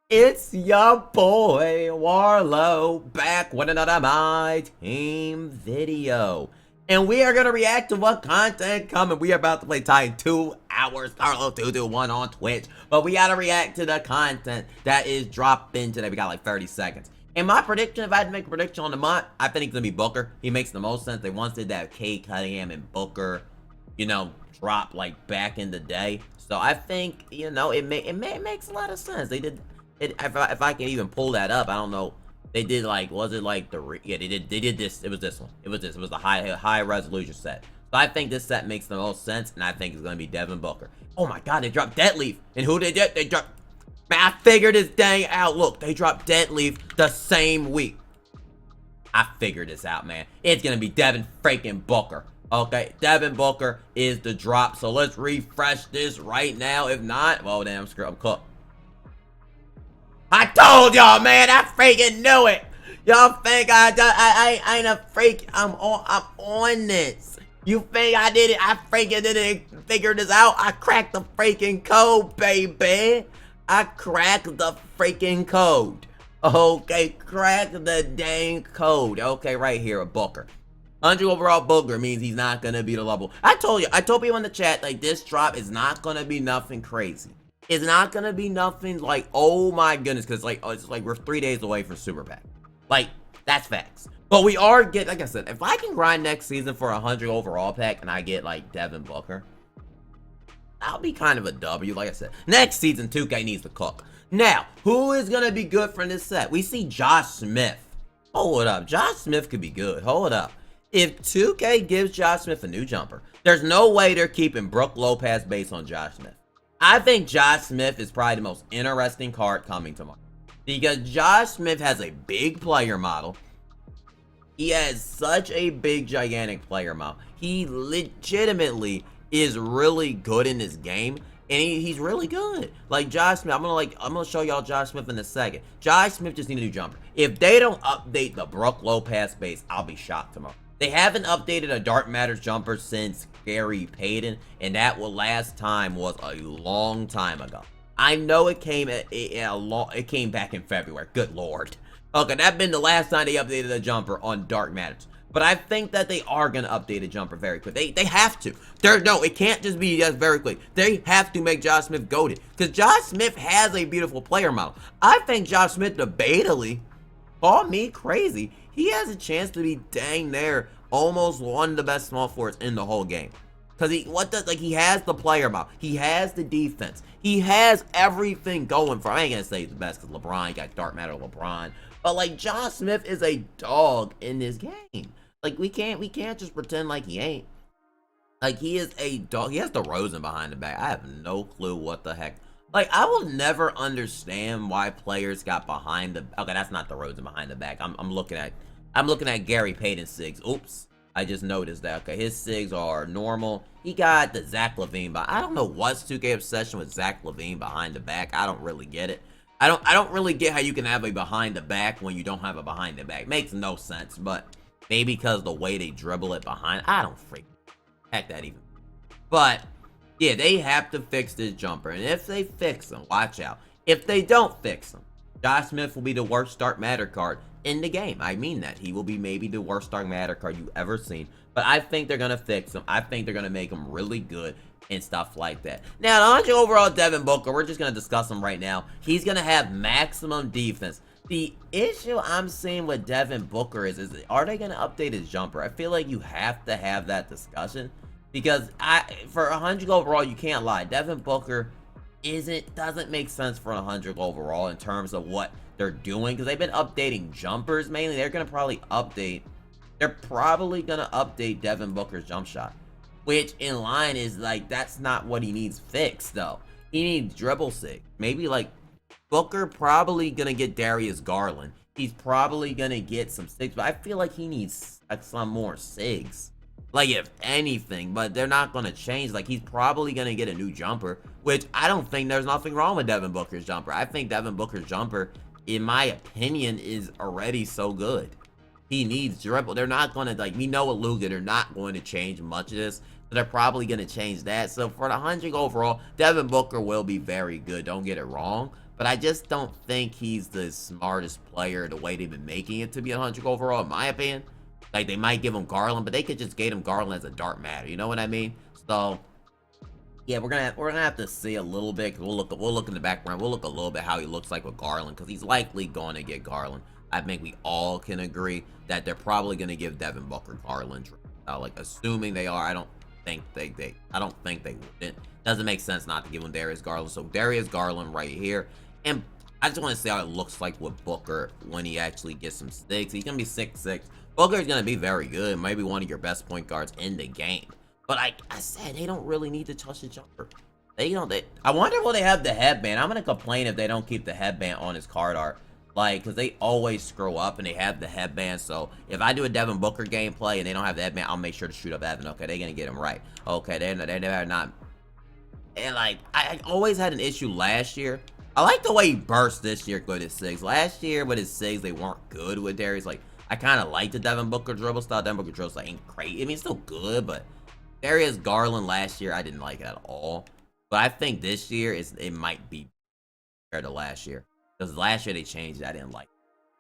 It's your boy Warlow back with another My Team video. And we are going to react to what content coming. We are about to play Titan 2 hours, Carlo 221 on Twitch. But we got to react to the content that is dropping today. We got like 30 seconds. And my prediction, if I had to make a prediction on the month, I think it's going to be Booker. He makes the most sense. They once did that Cade Cunningham and Booker, drop like back in the day. So I think, it makes a lot of sense. They did... If I can even pull that up, I don't know. They did like, was it like yeah, they did this. It was this one. It was the high resolution set. So I think this set makes the most sense, and I think it's gonna be Devin Booker. Oh my God, they dropped Deadleaf, and who they did? They dropped. Man, I figured this dang out. Look, they dropped Deadleaf the same week. I figured this out, man. It's gonna be Devin freaking Booker. Okay, Devin Booker is the drop. So let's refresh this right now. If not, well, damn, I'm cooked. I told y'all, man. I freaking knew it. Y'all think I ain't a freak. I'm on this. You think I did it? I freaking didn't figure this out. I cracked the freaking code, baby. I cracked the freaking code. Okay, crack the dang code. Okay, right here, a Booker. 100 overall Booker means he's not gonna be the level. I told people in the chat, like, this drop is not gonna be nothing crazy. It's not gonna be nothing like, oh my goodness, because it's like we're 3 days away from Super Pack. Like, that's facts. But we are getting, like I said, if I can grind next season for 100 overall pack and I get like Devin Booker, that'll be kind of a W. Like I said, next season 2K needs to cook. Now, who is gonna be good for this set? We see Josh Smith. Hold up, Josh Smith could be good. Hold up. If 2K gives Josh Smith a new jumper, there's no way they're keeping Brook Lopez based on Josh Smith. I think Josh Smith is probably the most interesting card coming tomorrow. Because Josh Smith has a big player model. He has such a big, gigantic player model. He legitimately is really good in this game. And he's really good. Like Josh Smith, I'm gonna show y'all Josh Smith in a second. Josh Smith just needs a new jumper. If they don't update the Brook Lopez base, I'll be shocked tomorrow. They haven't updated a Dark Matters jumper since Gary Payton, and that last time was a long time ago. I know it came it came back in February. Good lord. Okay, that's been the last time they updated a jumper on Dark Matters. But I think that they are gonna update a jumper very quick. They have to. It can't just be just very quick. They have to make Josh Smith goated, because Josh Smith has a beautiful player model. I think Josh Smith debatably, call me crazy, he has a chance to be dang near almost one of the best small forwards in the whole game. Because he has the player model. He has the defense. He has everything going for him. I ain't gonna say he's the best because LeBron, you got Dark Matter LeBron. But like Josh Smith is a dog in this game. Like we can't just pretend like he ain't. Like he is a dog. He has the Rosen behind the back. I have no clue what the heck. Like, I will never understand why players got behind the... Okay, that's not the Rosen behind the back. I'm looking at Gary Payton's SIGs. Oops. I just noticed that. Okay, his SIGs are normal. He got the Zach LaVine, but I don't know what's 2K obsession with Zach LaVine behind the back. I don't really get it. I don't really get how you can have a behind the back when you don't have a behind the back. Makes no sense, but maybe because the way they dribble it behind... I don't freak. Heck that even. But... yeah, they have to fix this jumper, and if they fix them, watch out. If they don't fix them, Josh Smith will be the worst start matter card in the game. I mean that. He will be maybe the worst start matter card you've ever seen, but I think they're going to fix him. I think they're going to make him really good and stuff like that. Now, the 100 overall Devin Booker, we're just going to discuss him right now. He's going to have maximum defense. The issue I'm seeing with Devin Booker is are they going to update his jumper? I feel like you have to have that discussion. Because for 100 overall, you can't lie. Devin Booker doesn't make sense for 100 overall in terms of what they're doing. Because they've been updating jumpers mainly. They're probably gonna update Devin Booker's jump shot. Which in line is like, that's not what he needs fixed though. He needs dribble sig. Maybe like Booker probably gonna get Darius Garland. He's probably gonna get some sigs, but I feel like he needs like some more sigs. Like, if anything, but they're not going to change. Like, he's probably going to get a new jumper, which I don't think there's nothing wrong with Devin Booker's jumper. I think Devin Booker's jumper, in my opinion, is already so good. He needs dribble. They're not going to, like, we know with Luka, they're not going to change much of this. So they're probably going to change that. So for the 100 overall, Devin Booker will be very good. Don't get it wrong. but I just don't think he's the smartest player the way they've been making it to be 100 overall, in my opinion. Like, they might give him Garland, but they could just get him Garland as a dark matter. You know what I mean? So, yeah, we're gonna have to see a little bit. Cause we'll look in the background. We'll look a little bit how he looks like with Garland, because he's likely going to get Garland. I think we all can agree that they're probably gonna give Devin Booker Garland. Like, assuming they are, I don't think they wouldn't. Doesn't make sense not to give him Darius Garland. So Darius Garland right here, and I just want to see how it looks like with Booker when he actually gets some sticks. He's gonna be 6'6". Booker is gonna be very good, maybe one of your best point guards in the game. But like I said, they don't really need to touch the jumper. I wonder will they have the headband. I'm gonna complain if they don't keep the headband on his card art. Like, because they always screw up and they have the headband. So if I do a Devin Booker gameplay and they don't have the headband, I'll make sure to shoot up Evan. Okay, they're gonna get him right. Okay, they're not. And like, I always had an issue last year. I like the way he burst this year with his SIGs. Last year with his SIGs, they weren't good with Darius. Like, I kind of like the Devin Booker dribble style. Devin Booker dribble style ain't great. I mean, it's still good, but Darius Garland last year, I didn't like it at all. But I think this year, it might be compared to last year. Because last year they changed it, I didn't like it.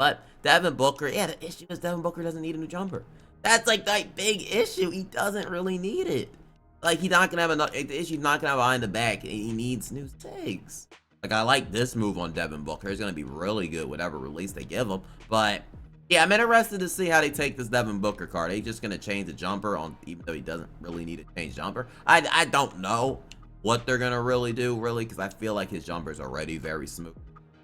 But Devin Booker, yeah, the issue is Devin Booker doesn't need a new jumper. That's like that big issue. He doesn't really need it. Like, he's not gonna have enough. The issue's not gonna have behind the back. He needs new SIGs. Like, I like this move on Devin Booker. It's gonna be really good, whatever release they give him. But yeah, I'm interested to see how they take this Devin Booker card. Are they just gonna change the jumper on, even though he doesn't really need to change jumper? I don't know what they're gonna really do, because I feel like his jumper's already very smooth.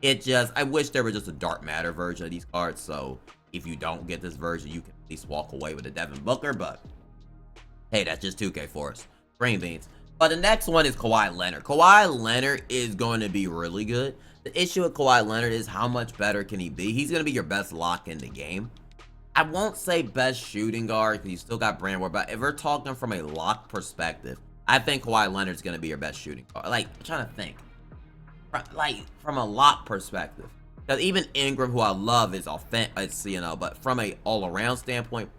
I wish there were just a dark matter version of these cards, so if you don't get this version, you can at least walk away with a Devin Booker, but hey, that's just 2K for us. Green beans. But the next one is Kawhi Leonard. Kawhi Leonard is going to be really good. The issue with Kawhi Leonard is how much better can he be? He's going to be your best lock in the game. I won't say best shooting guard, because you still got Brand Ward, but if we're talking from a lock perspective, I think Kawhi Leonard's going to be your best shooting guard. Like, I'm trying to think. Like, from a lock perspective, because even Ingram, who I love, is offensive, you know, but from a all-around standpoint,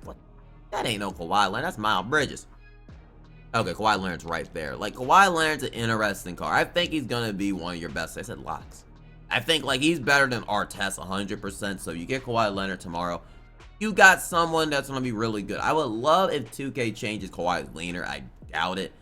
that ain't no Kawhi Leonard. That's Miles Bridges. Okay, Kawhi Leonard's right there. Like, Kawhi Leonard's an interesting card. I think he's gonna be one of your best. I said locks. I think like he's better than Artest 100%. So you get Kawhi Leonard tomorrow, you got someone that's gonna be really good. I would love if 2K changes Kawhi's leaner. I doubt it.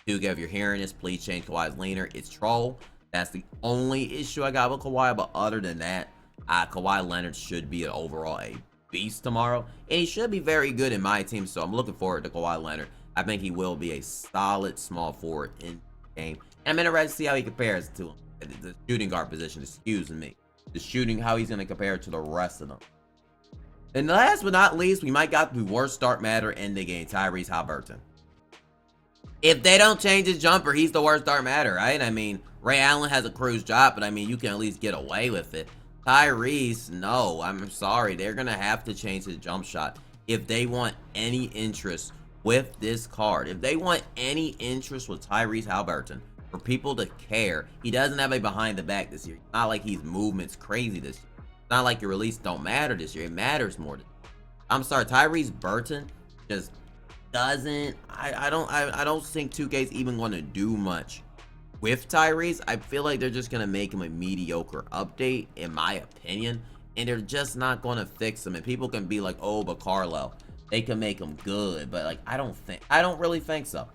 2K, if you're hearing this, please change Kawhi's leaner. It's troll. That's the only issue I got with Kawhi, but other than that, Kawhi Leonard should be overall a beast tomorrow, and he should be very good in my team, so I'm looking forward to Kawhi Leonard. I think he will be a solid small forward in the game, and I'm interested to see how he compares to him. The shooting guard position, excuse me. The shooting, how he's going to compare to the rest of them. And last but not least, we might got the worst start matter in the game, Tyrese Haliburton. If they don't change his jumper, he's the worst dark matter, right? I mean, Ray Allen has a cruise job, but I mean, you can at least get away with it. Tyrese, no, I'm sorry. They're going to have to change his jump shot if they want any interest with this card. If they want any interest with Tyrese Haliburton, for people to care, he doesn't have a behind the back this year. It's not like he's movement's crazy this year. It's not like your release don't matter this year. It matters more. I'm sorry, Tyrese Burton just doesn't. I don't think 2K's even going to do much with Tyrese. I feel like they're just going to make him a mediocre update, in my opinion, and they're just not going to fix him. And people can be like, oh, but Carlo, they can make him good, but like, I don't really think so.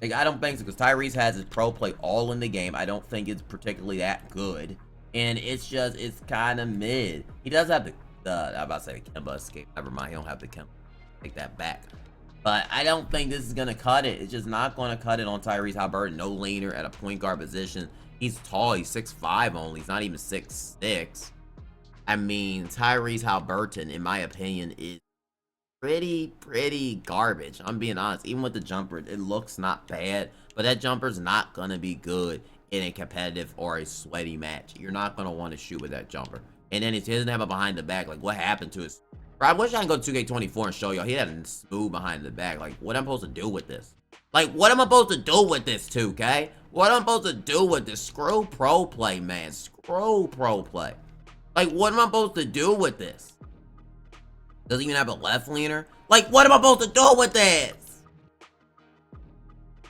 Like, I don't think so, because Tyrese has his pro play all in the game. I don't think it's particularly that good, and it's kind of mid. He does have I'm about to say the Kemba escape. Never mind, he don't have the Kemba. Take that back. But I don't think this is going to cut it. It's just not going to cut it on Tyrese Haliburton. No leaner at a point guard position. He's tall. He's 6'5" only. He's not even 6'6". I mean, Tyrese Haliburton, in my opinion, is pretty garbage. I'm being honest. Even with the jumper, it looks not bad. But that jumper's not going to be good in a competitive or a sweaty match. You're not going to want to shoot with that jumper. And then he doesn't have a behind the back. Like, what happened to his... Bro, I wish I could go to 2K24 and show y'all. He had a smooth behind the back. Like, what am I supposed to do with this? Like, what am I supposed to do with this, 2K? What am I supposed to do with this? Screw pro play, man. Screw pro play. Like, what am I supposed to do with this? Doesn't even have a left leaner? Like, what am I supposed to do with this?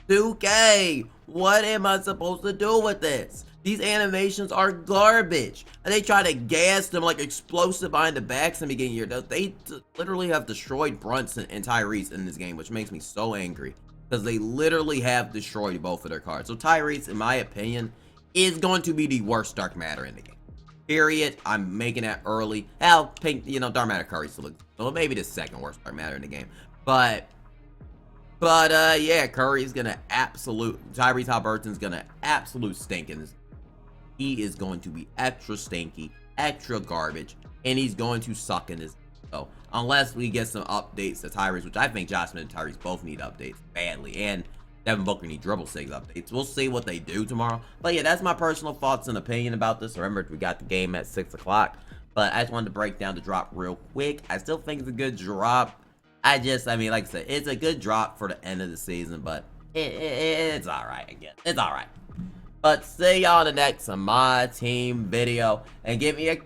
2K, what am I supposed to do with this? These animations are garbage. And they try to gas them like explosive behind the backs in the beginning of the year. They literally have destroyed Brunson and Tyrese in this game, which makes me so angry. Because they literally have destroyed both of their cards. So Tyrese, in my opinion, is going to be the worst Dark Matter in the game. Period. I'm making that early. Hell, Pink, Dark Matter Curry still looks, well, maybe the second worst Dark Matter in the game. But yeah, Curry's gonna Tyrese Haliburton's gonna absolute stink in this. He is going to be extra stinky, extra garbage, and he's going to suck in this. So unless we get some updates to Tyrese, which I think Josh Smith and Tyrese both need updates badly, and Devin Booker need dribble six updates. We'll see what they do tomorrow. But yeah, that's my personal thoughts and opinion about this. Remember, we got the game at 6 o'clock. But I just wanted to break down the drop real quick. I still think it's a good drop. I mean, like I said, it's a good drop for the end of the season, but it's alright, I guess. It's alright. But see y'all in the next My Team video. And give me a